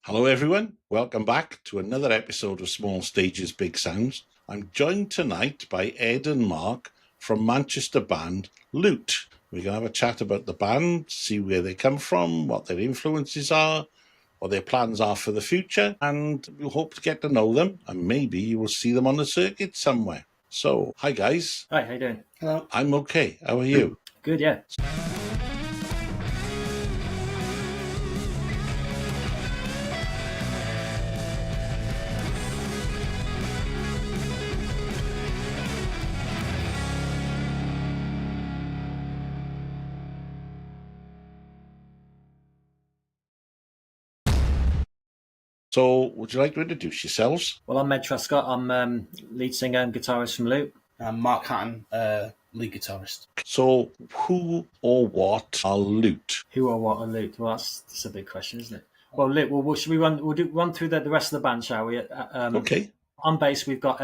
Hello everyone, welcome back to another episode of Small Stages, Big Sounds. I'm joined tonight by Ed and Mark from Manchester band Lute. We're going to have a chat about the band, see where they come from, what their influences are, what their plans are for the future, and we hope to get to know them, and maybe you will see them on the circuit somewhere. So, hi guys. Hi, how you doing? Hello. I'm okay. How are you? Good, yeah. So, would you like to introduce yourselves? Well, I'm Med Truscott. I'm lead singer and guitarist from Lute. I'm Mark Hatton, lead guitarist. So, who or what are Lute? Who or what are Lute? Well, that's a big question, isn't it? Well, Lute. Well, should we run through the rest of the band, shall we? Okay. On bass, we've got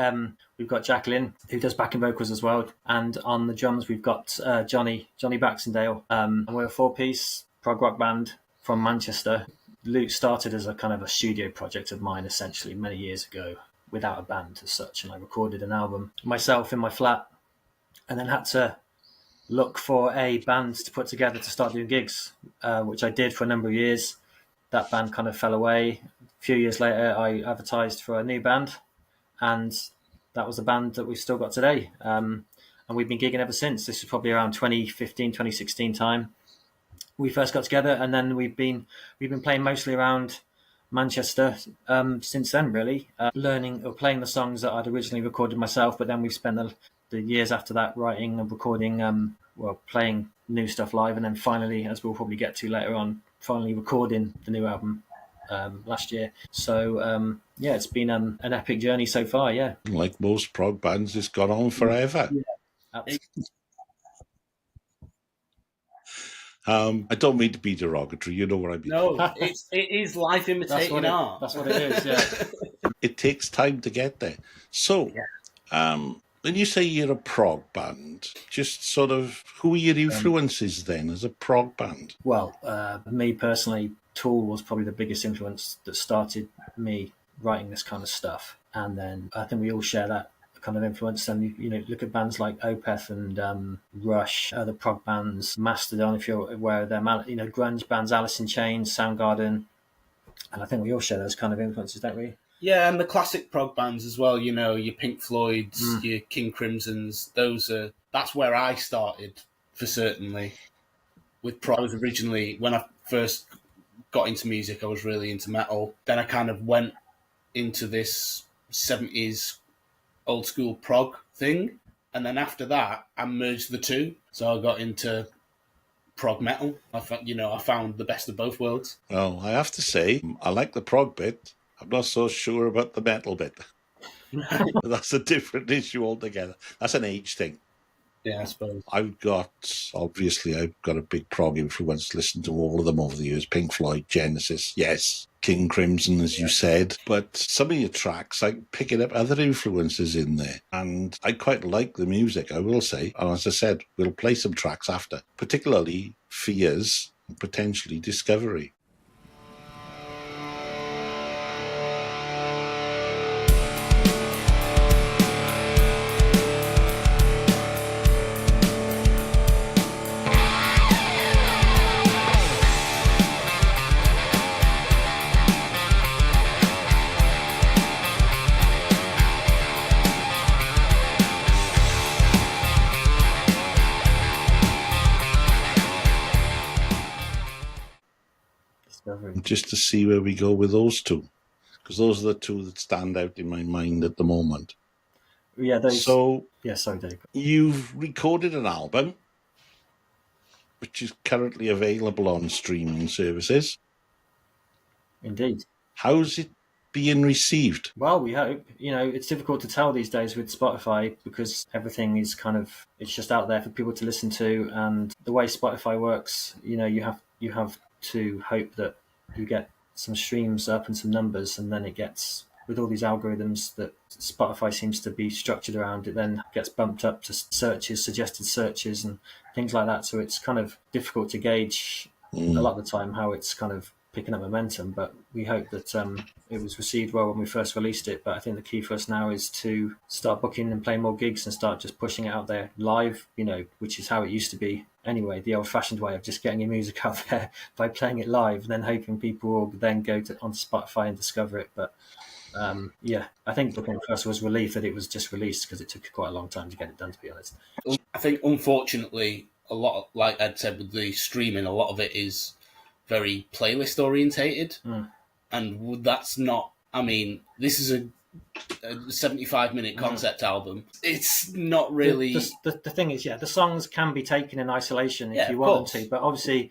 Jacqueline, who does backing vocals as well, and on the drums we've got Johnny Baxendale. And we're a four-piece prog rock band from Manchester. Lute started as a kind of a studio project of mine, essentially, many years ago, without a band as such, and I recorded an album myself in my flat, and then had to look for a band to put together to start doing gigs, which I did for a number of years. That band kind of fell away. A few years later, I advertised for a new band, and that was the band that we've still got today. And we've been gigging ever since. This is probably around 2015, 2016 time. We first got together, and then we've been playing mostly around Manchester since then, really, learning or playing the songs that I'd originally recorded myself, but then we've spent the years after that writing and recording, playing new stuff live, and then finally, as we'll probably get to later on, finally recording the new album last year. So, it's been an epic journey so far, yeah. Like most prog bands, it's gone on forever. Yeah, absolutely. I don't mean to be derogatory, you know what I mean. No, it is life imitating art. That's what it is, yeah. It takes time to get there. So, when you say you're a prog band, just sort of, who are your influences then as a prog band? Well, me personally, Tool was probably the biggest influence that started me writing this kind of stuff. And then I think we all share that kind of influence. And, look at bands like Opeth and Rush, other prog bands, Mastodon, if you're aware of them, grunge bands, Alice in Chains, Soundgarden. And I think we all share those kind of influences, don't we? Yeah, and the classic prog bands as well, your Pink Floyds, your King Crimsons, that's where I started, for certainly. With prog, I was originally, when I first got into music, I was really into metal. Then I kind of went into this 70s old school prog thing. And then after that, I merged the two. So I got into prog metal. I found the best of both worlds. Well, I have to say, I like the prog bit. I'm not so sure about the metal bit. That's a different issue altogether. That's an age thing. Yeah, I suppose. I've got a big prog influence, listened to all of them over the years. Pink Floyd, Genesis, yes, King Crimson, as you said. But some of your tracks, I'm picking up other influences in there. And I quite like the music, I will say. And as I said, we'll play some tracks after, particularly Fears and potentially Discovery. Just to see where we go with those two, because those are the two that stand out in my mind at the moment. Yeah, sorry, Dave. You've recorded an album, which is currently available on streaming services. Indeed. How's it being received? Well, we hope. It's difficult to tell these days with Spotify because everything is it's just out there for people to listen to. And the way Spotify works, you have to hope that you get some streams up and some numbers, and then it gets, with all these algorithms that Spotify seems to be structured around, it then gets bumped up to suggested searches and things like that. So it's kind of difficult to gauge a lot of the time how it's kind of picking up momentum. But we hope that it was received well when we first released it. But I think the key for us now is to start booking and playing more gigs and start just pushing it out there live, which is how it used to be anyway, the old-fashioned way of just getting your music out there by playing it live and then hoping people will then go on Spotify and discover it. But I think booking first was relief that it was just released, because it took quite a long time to get it done, to be honest. I think, unfortunately, a lot, like Ed said, with the streaming, a lot of it is very playlist orientated, and that's not. I mean, this is a 75-minute concept album. It's not really. The thing is, the songs can be taken in isolation if you of want them to, but obviously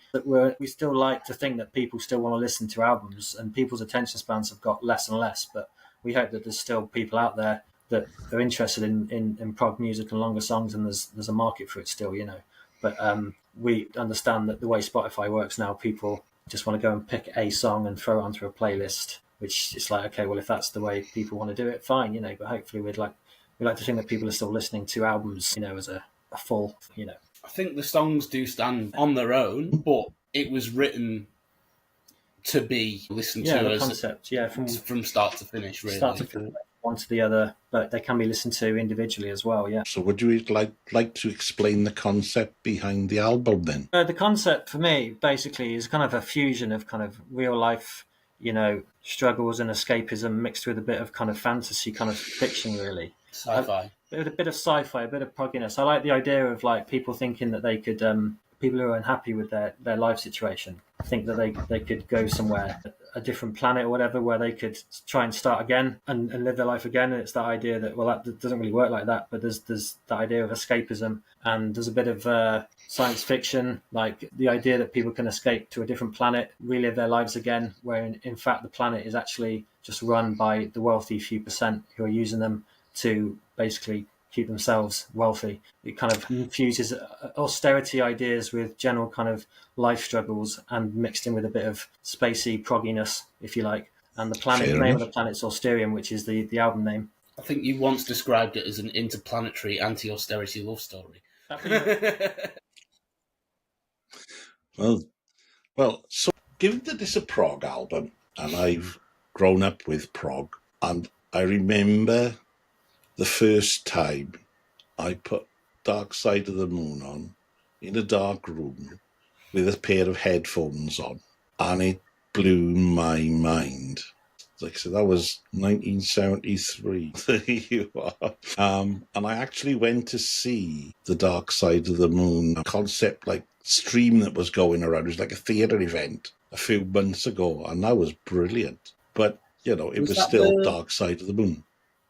we still like to think that people still want to listen to albums, and people's attention spans have got less and less. But we hope that there's still people out there that are interested in prog music and longer songs, and there's a market for it still, But we understand that the way Spotify works now, people just want to go and pick a song and throw it onto a playlist, which is like, okay, well, if that's the way people want to do it, fine, But hopefully we like to think that people are still listening to albums, as a full, I think the songs do stand on their own, but it was written to be listened to the as concept, from start to finish, really. Start to finish, one to the other, but they can be listened to individually as well. Yeah. So, would you like to explain the concept behind the album then? The concept for me basically is kind of a fusion of kind of real life, struggles and escapism mixed with a bit of kind of fantasy, kind of fiction, really. Sci-fi. A bit of sci-fi, a bit of progginess. I like the idea of like people thinking that they could, people who are unhappy with their life situation, think that they could go somewhere, a different planet or whatever, where they could try and start again and live their life again. And it's that idea that, well, that doesn't really work like that, but there's the idea of escapism, and there's a bit of science fiction, like the idea that people can escape to a different planet, relive their lives again, where in fact the planet is actually just run by the wealthy few percent who are using them to basically keep themselves wealthy. It kind of infuses austerity ideas with general kind of life struggles, and mixed in with a bit of spacey progginess, if you like. And the name of the planet's Austerium, which is the album name. I think you once described it as an interplanetary anti-austerity love story. Well, so given that it's a prog album, and I've grown up with prog, and I remember the first time I put Dark Side of the Moon on in a dark room with a pair of headphones on, and it blew my mind. Like I said, that was 1973. There you are. And I actually went to see the Dark Side of the Moon concept, like stream that was going around. It was like a theatre event a few months ago, and that was brilliant. But, it was still Dark Side of the Moon.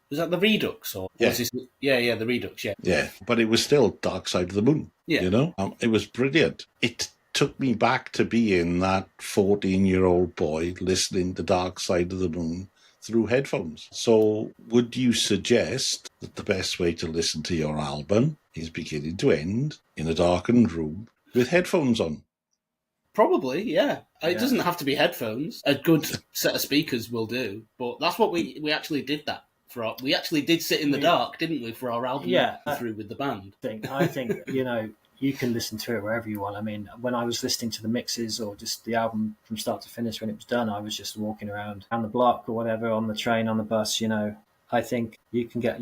Was that the Redux? Or yeah. Was this, yeah, the Redux, yeah. Yeah, but it was still Dark Side of the Moon, yeah. It was brilliant. It took me back to being that 14-year-old boy listening to Dark Side of the Moon through headphones. So would you suggest that the best way to listen to your album is beginning to end in a darkened room with headphones on? Probably, yeah. It doesn't have to be headphones. A good set of speakers will do. But that's what we actually did that. We actually did sit in the dark, didn't we, for our album through with the band? I think you can listen to it wherever you want. I mean, when I was listening to the mixes or just the album from start to finish when it was done, I was just walking around the block or whatever, on the train, on the bus. I think you can get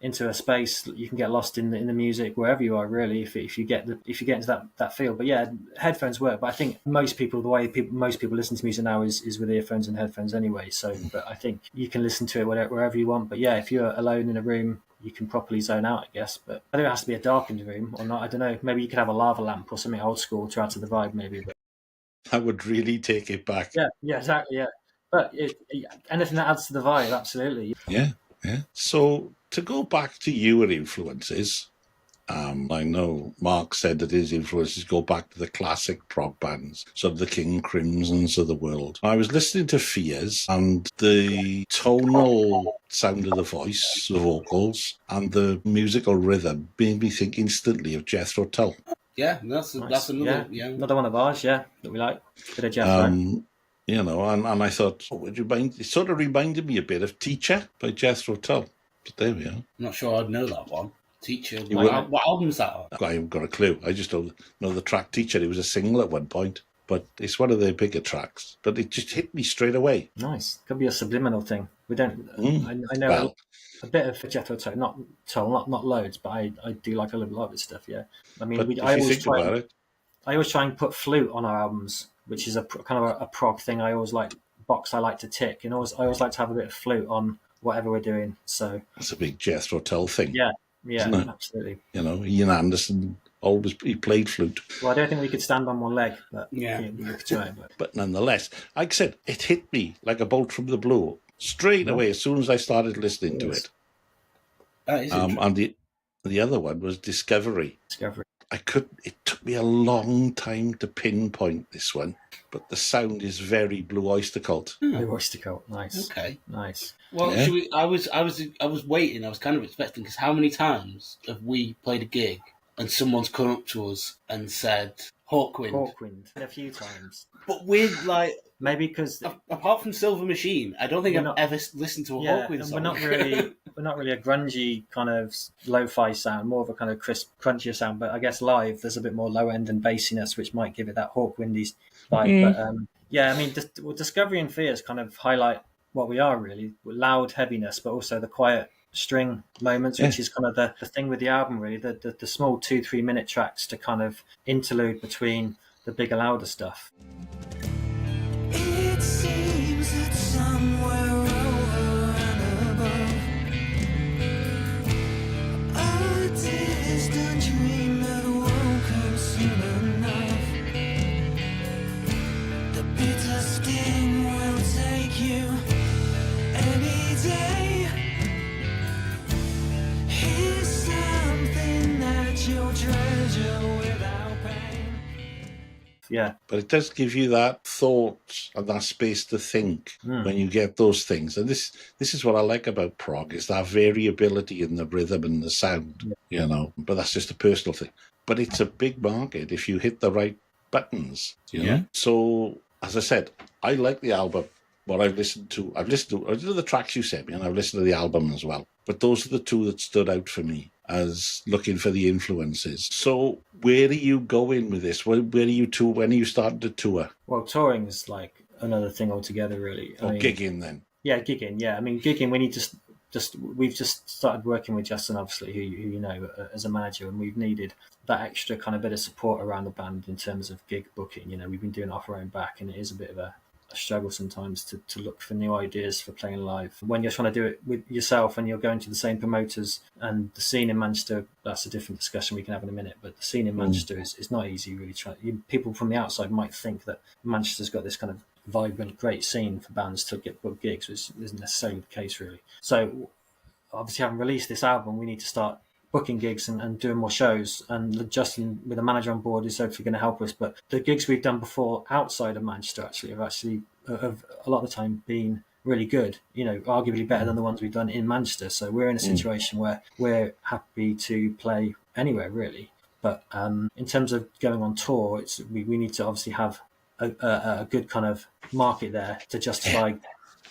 into a space, you can get lost in the music wherever you are, really, if you get into that feel. But yeah, headphones work. But I think most people listen to music now is with earphones and headphones anyway. So, but I think you can listen to it wherever you want. But yeah, if you're alone in a room, you can properly zone out, I guess. But I don't know, it has to be a darkened room or not. I don't know. Maybe you could have a lava lamp or something old school to add to the vibe, maybe. But that would really take it back. Yeah, exactly. Yeah. But anything that adds to the vibe, absolutely. Yeah. So to go back to your influences, I know Mark said that his influences go back to the classic prog bands, so the King Crimsons of the world. I was listening to Fears, and the tonal sound of the voice, the vocals, and the musical rhythm made me think instantly of Jethro Tull. Yeah, that's another another one of ours, that we like. Bit of Jethro. And I thought, would you mind? It sort of reminded me a bit of Teacher by Jethro Tull. But there we are. I'm not sure I'd know that one. Teacher. What album's that on? I haven't got a clue. I just know the track Teacher. It was a single at one point. but it's one of their bigger tracks. But it just hit me straight away. Nice. Could be a subliminal thing. We don't. I know Well, a bit of Jethro Tull, not loads, but I do like a lot of his stuff. Yeah. I mean, but if you think about it, I always try and put flute on our albums, which is kind of a prog thing. I always like I like to tick, and I always like to have a bit of flute on whatever we're doing. So it's a big Jethro Tull thing. yeah, isn't it? absolutely. You know, Ian Anderson he played flute. Well, I don't think we could stand on one leg, but Yeah. we could try. But nonetheless, like I said, it hit me like a bolt from the blue straight away as soon as I started listening to it. That is And the other one was Discovery. Discovery. It took me a long time to pinpoint this one, but the sound is very Blue Oyster Cult. Blue Oyster Cult. Nice. Okay. Nice. Well, Yeah. I was waiting. I was kind of expecting, because how many times have we played a gig and someone's come up to us and said Hawkwind? Hawkwind. A few times. But with like, Maybe because apart from Silver Machine, I don't think I've ever listened to a Hawkwind and song. we're not really a grungy kind of lo-fi sound, more of a kind of crisp, crunchier sound. But I guess live there's a bit more low end and bassiness, which might give it that Hawkwindy vibe. But I mean, Discovery and Fears kind of highlight what we are really: loud heaviness, but also the quiet string moments, which is kind of the thing with the album really. The small 2-3 minute tracks to kind of interlude between the bigger, louder stuff. It seems that somewhere over and above, a distant dream that won't come soon enough. The bitter sting will take you any day. Here's something that you'll treasure without pain. Yeah, But it does give you that thought and that space to think when you get those things. And this is what I like about prog, is that variability in the rhythm and the sound, you know. But that's just a personal thing. But it's a big market if you hit the right buttons, you know. So, as I said, I like the album. What I've listened to the tracks you sent me, and I've listened to the album as well. But those are the two that stood out for me as looking for the influences. So where are you going with this? Where are you to? When are you starting to tour? well, touring is like another thing altogether, really. Or gigging then? Yeah, gigging. Yeah, I mean, gigging. We need we've just started working with Justin, obviously, who you know as a manager, and we've needed that extra kind of bit of support around the band in terms of gig booking. You know, we've been doing it off our own back, and it is a bit of a struggle sometimes to look for new ideas for playing live. When you're trying to do it with yourself and you're going to the same promoters, and the scene in Manchester, that's a different discussion we can have in a minute, but the scene in Manchester is not easy, really. People from the outside might think that Manchester's got this kind of vibrant, great scene for bands to get booked gigs, which isn't necessarily the case, really. So obviously, having released this album, we need to start booking gigs and doing more shows, and Justin with a manager on board is hopefully going to help us. But the gigs we've done before outside of Manchester have a lot of the time been really good, you know, arguably better than the ones we've done in Manchester. So we're in a situation where we're happy to play anywhere, really. But in terms of going on tour, we need to obviously have a good kind of market there to justify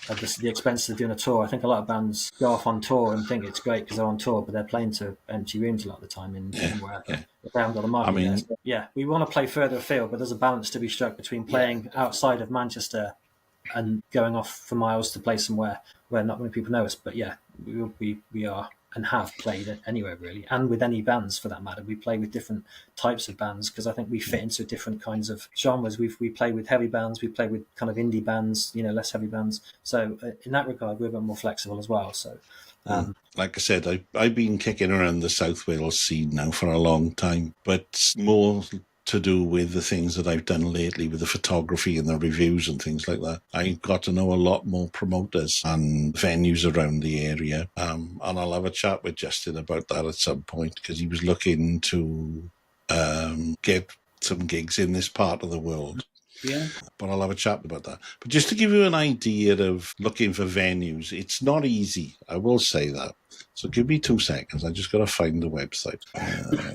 the expenses of doing a tour. I think a lot of bands go off on tour and think it's great because they're on tour, but they're playing to empty rooms a lot of the time in wherever. If they haven't got a market there. So, we want to play further afield, but there's a balance to be struck between playing outside of Manchester and going off for miles to play somewhere where not many people know us. But we are and have played anywhere, really, and with any bands for that matter. We play with different types of bands because I think we fit into different kinds of genres. We play with heavy bands, we play with kind of indie bands, you know, less heavy bands. So in that regard, we're a bit more flexible as well. So like I said, I've been kicking around the South Wales scene now for a long time, but more to do with the things that I've done lately with the photography and the reviews and things like that. I got to know a lot more promoters and venues around the area, and I'll have a chat with Justin about that at some point, because he was looking to get some gigs in this part of the world. Yeah. But I'll have a chat about that. But just to give you an idea of looking for venues, it's not easy, I will say that. So give me 2 seconds. I just got to find the website.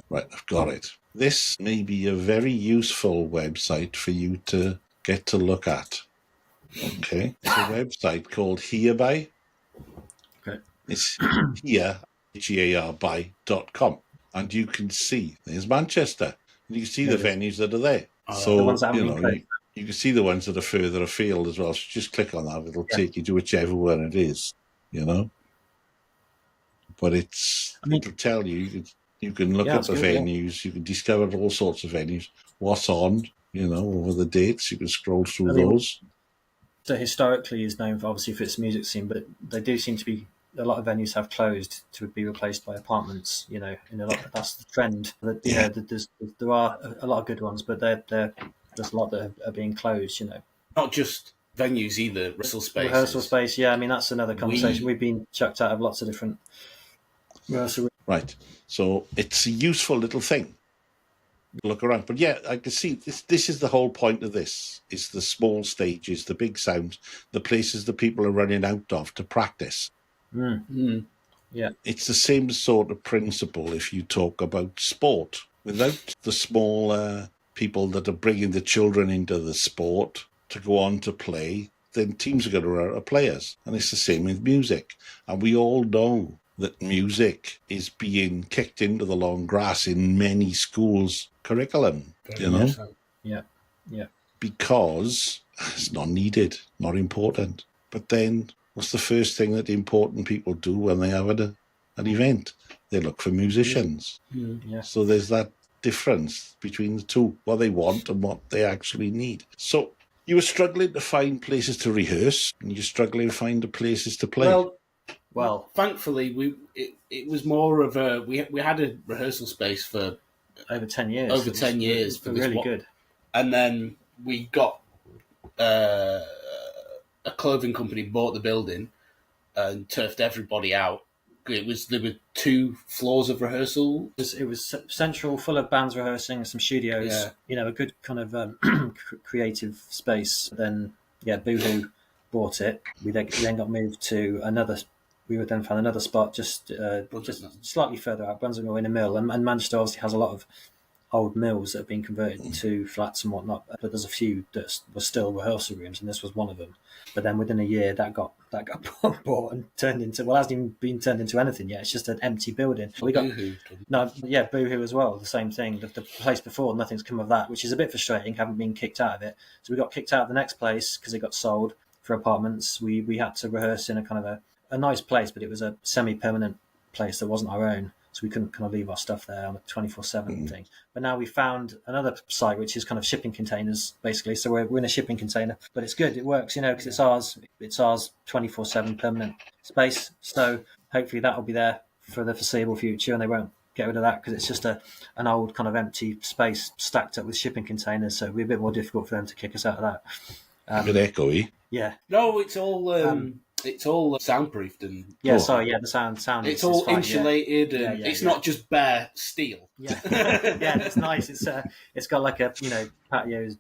Right, I've got it. This may be a very useful website for you to get to look at. Okay. It's a website called Hereby. Okay. It's here, HEAR by.com. And you can see, there's Manchester. And you can see the venues that are there. So, The ones that haven't been you, played. you can see the ones that are further afield as well. So just click on that. It'll take you to whichever one it is, But it'll tell you, you can look at the good, yeah. venues, you can discover all sorts of venues, what's on, over the dates. You can scroll through those. So historically is known for obviously for its music scene, but they do seem to be a lot of venues have closed to be replaced by apartments. In a lot that's the trend. That there are a lot of good ones, but there's a lot that are being closed. Not just venues either, rehearsal space. Yeah, I mean that's another conversation. We've been chucked out of lots of different rehearsal. Right. So it's a useful little thing. Look around, but yeah, I can see this is the whole point of this. It's the small stages, the big sounds, the places that people are running out of to practice. Yeah, it's the same sort of principle if you talk about sport. Without the small people that are bringing the children into the sport to go on to play, then teams are going to run out of players. And it's the same with music. And we all know that music is being kicked into the long grass in many schools' curriculum, Yeah. because it's not needed, not important. But then what's the first thing that important people do when they have an event? They look for musicians. Yeah. So there's that difference between the two, what they want and what they actually need. So you were struggling to find places to rehearse, and you're struggling to find the places to play. Well, thankfully, it was more of a we had a rehearsal space for over 10 years. Over 10 years, for really good. And then we got a clothing company bought the building and turfed everybody out. There were 2 floors of rehearsal. It was central, full of bands rehearsing, some studios. Yeah. A good kind of creative space. Then Boohoo bought it. We then got moved to another. We would then find another spot just slightly further out, Brunswick Mill in a mill, and Manchester obviously has a lot of old mills that have been converted to flats and whatnot. But there's a few that were still rehearsal rooms, and this was one of them. But then within a year, that got bought and turned into, well, it hasn't even been turned into anything yet. It's just an empty building. We got Boohoo as well. The same thing. The place before, nothing's come of that, which is a bit frustrating. Haven't been kicked out of it. So we got kicked out of the next place because it got sold for apartments. We had to rehearse in a kind of a nice place, but it was a semi-permanent place that wasn't our own. So we couldn't kind of leave our stuff there on a 24/7 thing. But now we found another site, which is kind of shipping containers, basically. So we're in a shipping container, but it's good. It works, because it's ours. It's ours 24/7 permanent space. So hopefully that will be there for the foreseeable future, and they won't get rid of that because it's just an old kind of empty space stacked up with shipping containers. So it'll be a bit more difficult for them to kick us out of that. A bit echoey. Yeah. No, it's all soundproofed and the sound. It's all fine, insulated and it's not just bare steel. Yeah, it's nice. It's got like a patios.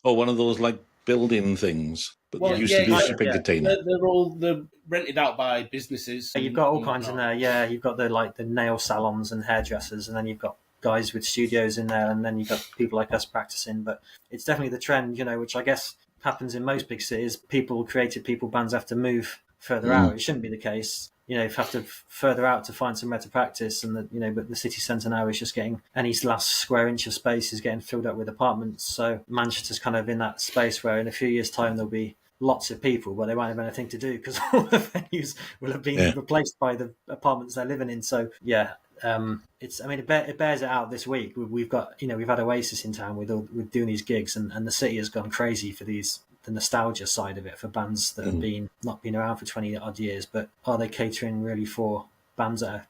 Oh, one of those like building things, but they used to be a shipping container. They're rented out by businesses. You've got all kinds in there. Yeah, you've got the nail salons and hairdressers, and then you've got guys with studios in there, and then you've got people like us practicing. But it's definitely the trend, which I guess happens in most big cities. Creative people, bands have to move further out. It shouldn't be the case. You have to further out to find somewhere to practice, and but the city centre now is just getting any last square inch of space is getting filled up with apartments. So Manchester's kind of in that space where in a few years' time there'll be lots of people, but they won't have anything to do because all the venues will have been replaced by the apartments they're living in. So it bears it out this week. We've got we've had Oasis in town with doing these gigs, and the city has gone crazy for the nostalgia side of it for bands that have not been around for 20 odd years, but are they catering really for bands that are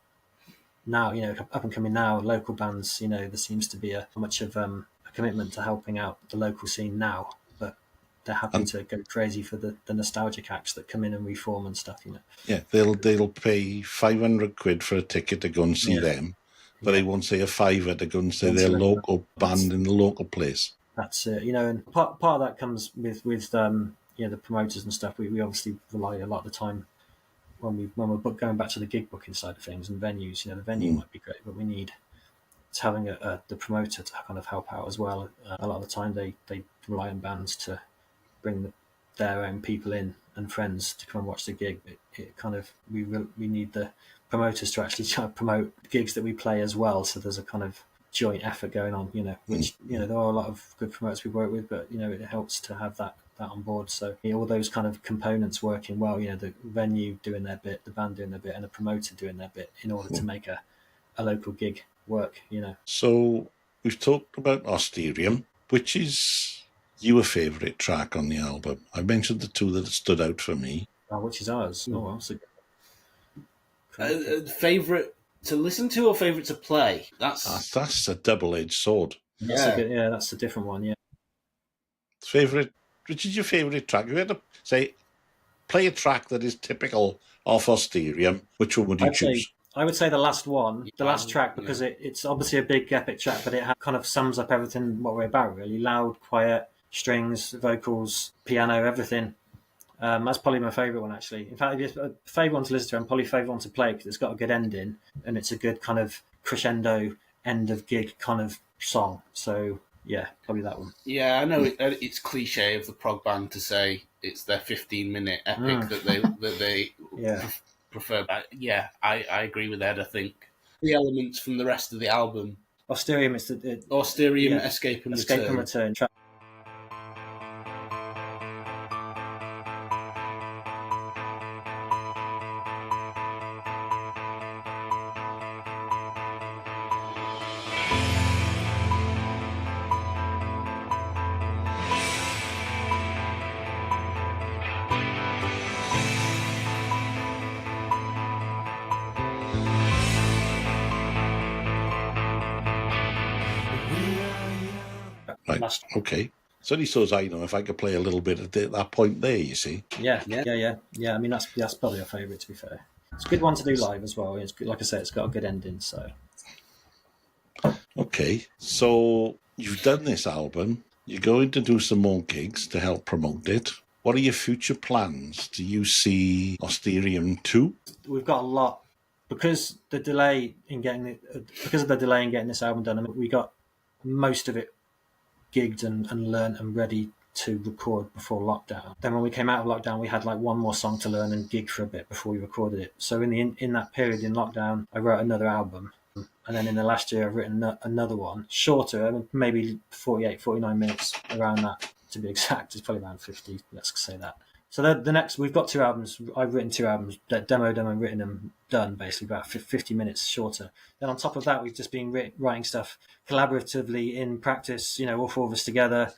now up and coming now, local bands? There seems to be a much of a commitment to helping out the local scene now, but they're happy to go crazy for the nostalgic acts that come in and reform and stuff. Yeah, they'll pay 500 quid for a ticket to go and see them, but they won't say a fiver to go and see their local band in the local place. That's it, and part of that comes with the promoters and stuff. We obviously rely a lot of the time when we're going back to the gig booking side of things and venues. The venue might be great, but we need having the promoter to kind of help out as well. A lot of the time they rely on bands to bring their own people in and friends to come and watch the gig. It kind of we need the promoters to actually try to promote gigs that we play as well. So there's a kind of joint effort going on, which, there are a lot of good promoters we work with, but, it helps to have that on board. So all those kind of components working well, the venue doing their bit, the band doing their bit, and the promoter doing their bit in order to make a local gig work, So we've talked about Austerium. Which is your favourite track on the album? I mentioned the two that stood out for me. Which is ours? Oh, that's favourite to listen to or favourite to play? That's a double-edged sword. That's a different one. Yeah. Favourite? Which is your favourite track? If you had to say, play a track that is typical of Austerium, which one would you choose? I would say the last one, the last track, because it's obviously a big epic track, but it kind of sums up everything what we're about, really. Loud, quiet, strings, vocals, piano, everything. That's probably my favourite one, actually. In fact, if a favourite one to listen to, and probably favourite one to play, because it's got a good ending, and it's a good kind of crescendo, end of gig kind of song. So, yeah, probably that one. Yeah, I know it's cliche of the prog band to say it's their 15-minute epic that they prefer. But I agree with Ed. I think the elements from the rest of the album. Austerium, Escape and Return. Right. Okay. So at least so as I know, if I could play a little bit at that point there, you see. Yeah. I mean, that's probably our favourite, to be fair. It's a good one to do live as well. It's good, like I said, it's got a good ending. So. Okay, so you've done this album. You're going to do some more gigs to help promote it. What are your future plans? Do you see Austerium 2? We've got a lot because of the delay in getting this album done. I mean, we got most of it gigged and learned and ready to record before lockdown. Then when we came out of lockdown, we had like one more song to learn and gig for a bit before we recorded it. So in that period in lockdown, I wrote another album. And then in the last year, I've written another one, shorter, maybe 48, 49 minutes, around that, to be exact. It's probably around 50, let's say that. So the next, we've got 2 albums. I've written 2 albums, demoed them and written them, done, basically, about 50 minutes shorter. Then on top of that, we've just been writing stuff collaboratively in practice, all 4 of us together.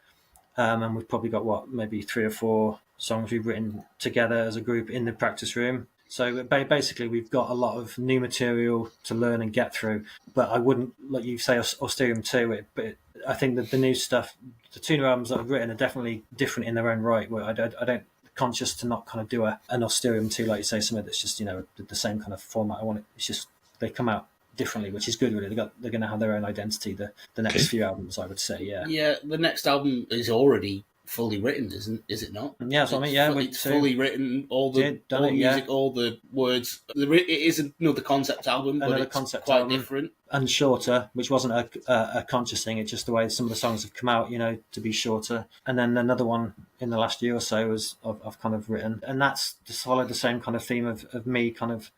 And we've probably got, maybe 3 or 4 songs we've written together as a group in the practice room. So basically, we've got a lot of new material to learn and get through. But I wouldn't let you say Austerium 2. But I think that the new stuff, the 2 new albums that I've written, are definitely different in their own right. Where I don't conscious to not kind of do an Austerium 2, like you say, something that's just the same kind of format. I want it. It's just they come out differently, which is good. Really, they're going to have their own identity. The next few albums, I would say, yeah. Yeah, the next album is already fully written, is it not? Yeah, so I mean, yeah, it's fully written. All the music, all the words. It is another concept album, but it's quite different and shorter, which wasn't a conscious thing. It's just the way some of the songs have come out, to be shorter. And then another one in the last year or so I've kind of written, and that's to follow the same kind of theme of me kind of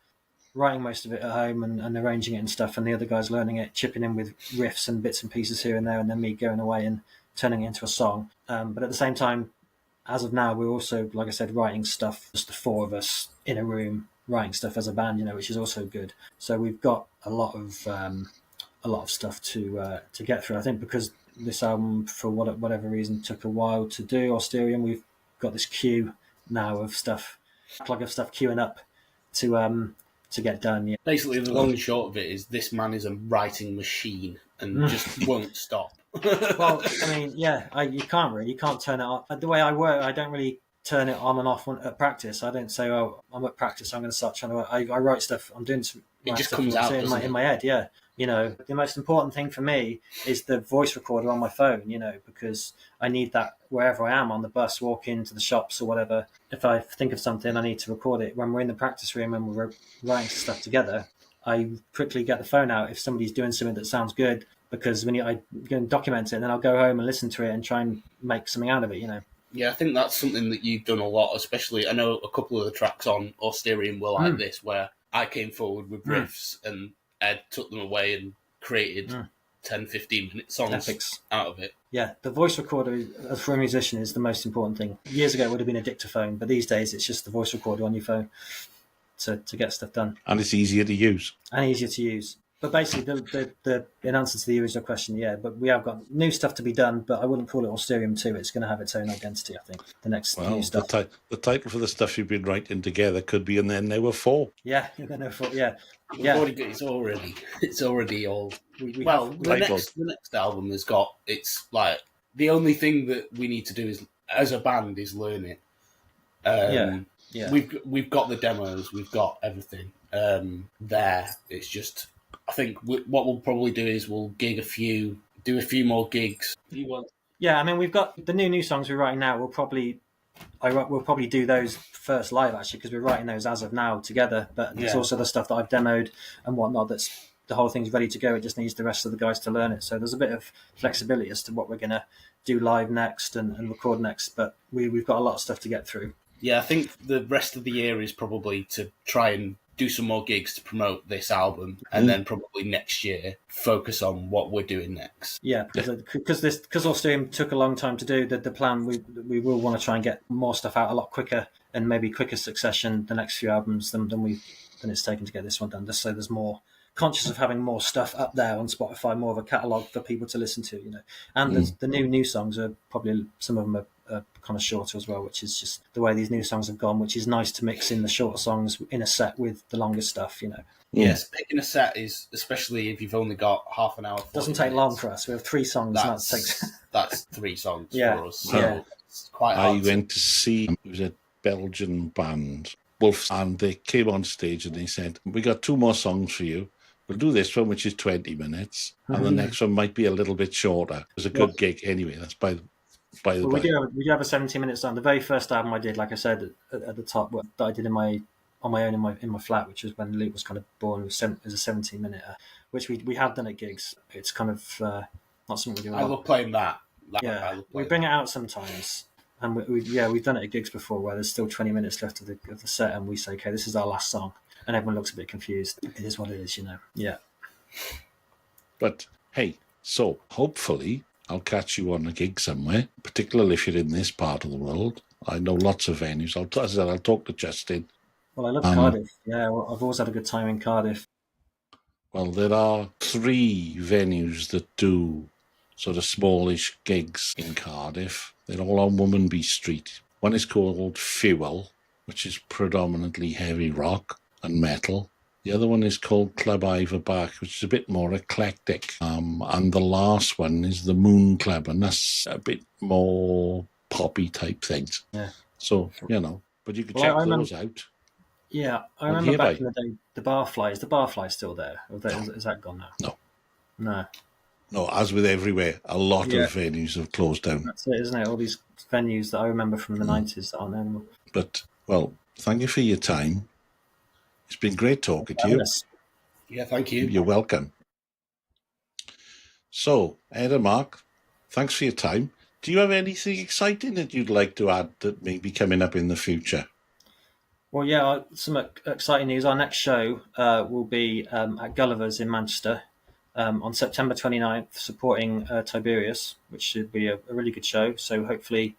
writing most of it at home and arranging it and stuff, and the other guys learning it, chipping in with riffs and bits and pieces here and there, and then me going away and turning it into a song. But at the same time, as of now, we're also, like I said, writing stuff, just the 4 of us in a room, writing stuff as a band, which is also good. So we've got a lot of stuff to get through. I think because this album, for whatever reason, took a while to do, Austerium, we've got this queue now of stuff, plug of stuff queuing up to get done. Yeah. Basically, the long and short of it is this man is a writing machine and just won't stop. Well, I mean, you can't turn it on. The way I work, I don't really turn it on and off at practice. I don't say, "Oh, I'm at practice, I'm going to start trying to." I write stuff. I'm doing some. It just comes out in my head. Yeah, the most important thing for me is the voice recorder on my phone. Because I need that wherever I am, on the bus, walk into the shops or whatever. If I think of something, I need to record it. When we're in the practice room and we're writing stuff together, I quickly get the phone out if somebody's doing something that sounds good. Because I go and document it, and then I'll go home and listen to it and try and make something out of it, Yeah, I think that's something that you've done a lot, especially, I know a couple of the tracks on Austerium were like this, where I came forward with riffs and Ed took them away and created 10, 15-minute songs Epics. out of it. Yeah, the voice recorder for a musician is the most important thing. Years ago, it would have been a dictaphone, but these days it's just the voice recorder on your phone to get stuff done. And it's easier to use. And easier to use. But basically, the in answer to the original question, yeah, but we have got new stuff to be done, but I wouldn't call it Austerium 2. It's going to have its own identity, I think, the next new stuff. The title for the stuff you've been writing together could be And Then There Were Four. Yeah, yeah. It's already all... Well, the next album has got... It's like... The only thing that we need to do is, as a band, is learn it. Yeah. We've got the demos, we've got everything there. It's just... I think what we'll probably do is we'll do a few more gigs. Yeah, I mean, we've got the new songs we're writing now. We'll probably do those first live, actually, because we're writing those as of now together. But there's also the stuff that I've demoed and whatnot. That's the whole thing's ready to go. It just needs the rest of the guys to learn it. So there's a bit of flexibility as to what we're going to do live next and record next. But we've got a lot of stuff to get through. Yeah, I think the rest of the year is probably to try and do some more gigs to promote this album, and then probably next year focus on what we're doing next. Yeah, because Austerium took a long time to do. The plan we will want to try and get more stuff out a lot quicker and maybe quicker succession the next few albums than it's taken to get this one done. Just so there's more conscious of having more stuff up there on Spotify, more of a catalogue for people to listen to, And the new songs are probably, some of them are kind of shorter as well, which is just the way these new songs have gone, which is nice to mix in the shorter songs in a set with the longer stuff, Yes, picking a set is, especially if you've only got half an hour. Doesn't take long for us. We have 3 songs. That's 3 songs for us. So it's quite hard. I went to see, it was a Belgian band, Wolves, and they came on stage and they said, "We got 2 more songs for you. We'll do this one, which is 20 minutes, and the next one might be a little bit shorter." It was a good gig anyway. That's by the way. We do have a 17-minute song. The very first album I did, like I said at the top, that I did on my own in my flat, which was when Lute was kind of born. It was a 17-minute, which we have done at gigs. It's kind of not something we do a lot. I love playing that. We bring it out sometimes, and we've done it at gigs before where there's still 20 minutes left of the set, and we say, okay, this is our last song, and everyone looks a bit confused. It is what it is, Yeah. But hey, so hopefully I'll catch you on a gig somewhere, particularly if you're in this part of the world. I know lots of venues. I'll talk to Justin. Well, I love Cardiff. Yeah, I've always had a good time in Cardiff. Well, there are 3 venues that do sort of smallish gigs in Cardiff. They're all on Womanby Street. One is called Fuel, which is predominantly heavy rock and metal. The other one is called Club Iverback, which is a bit more eclectic. And the last one is the Moon Club, and that's a bit more poppy type things. Yeah. So, but you can check those out. Yeah, I remember back in the day, the Barfly. Is the Barfly still there? Is that gone now? No. No, as with everywhere, a lot of venues have closed down. That's it, isn't it? All these venues that I remember from the 90s that aren't there anymore. But, well, thank you for your time. It's been great talking to you. Yeah, thank you. You're welcome. So, Ed and Mark, thanks for your time. Do you have anything exciting that you'd like to add that may be coming up in the future? Well, yeah, some exciting news. Our next show will be at Gulliver's in Manchester on September 29th, supporting Tiberius, which should be a really good show. So hopefully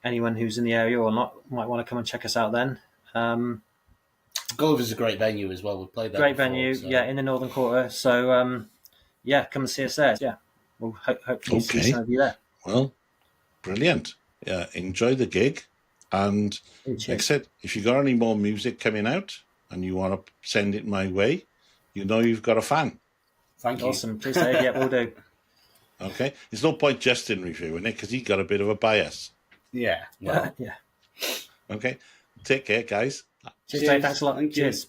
anyone who's in the area or not might want to come and check us out then. Gulliver's a great venue as well. We've played that Great before, venue, in the Northern Quarter. So, come and see us there. Yeah, we'll hopefully see some of you there. Well, brilliant. Yeah, enjoy the gig. And like I said, if you got any more music coming out and you want to send it my way, you've got a fan. Thank you. Awesome. Please say, we'll do. Okay. There's no point just in reviewing it because he's got a bit of a bias. Yeah. Well. Yeah. Okay. Take care, guys. Cheers. Thanks a lot. Cheers.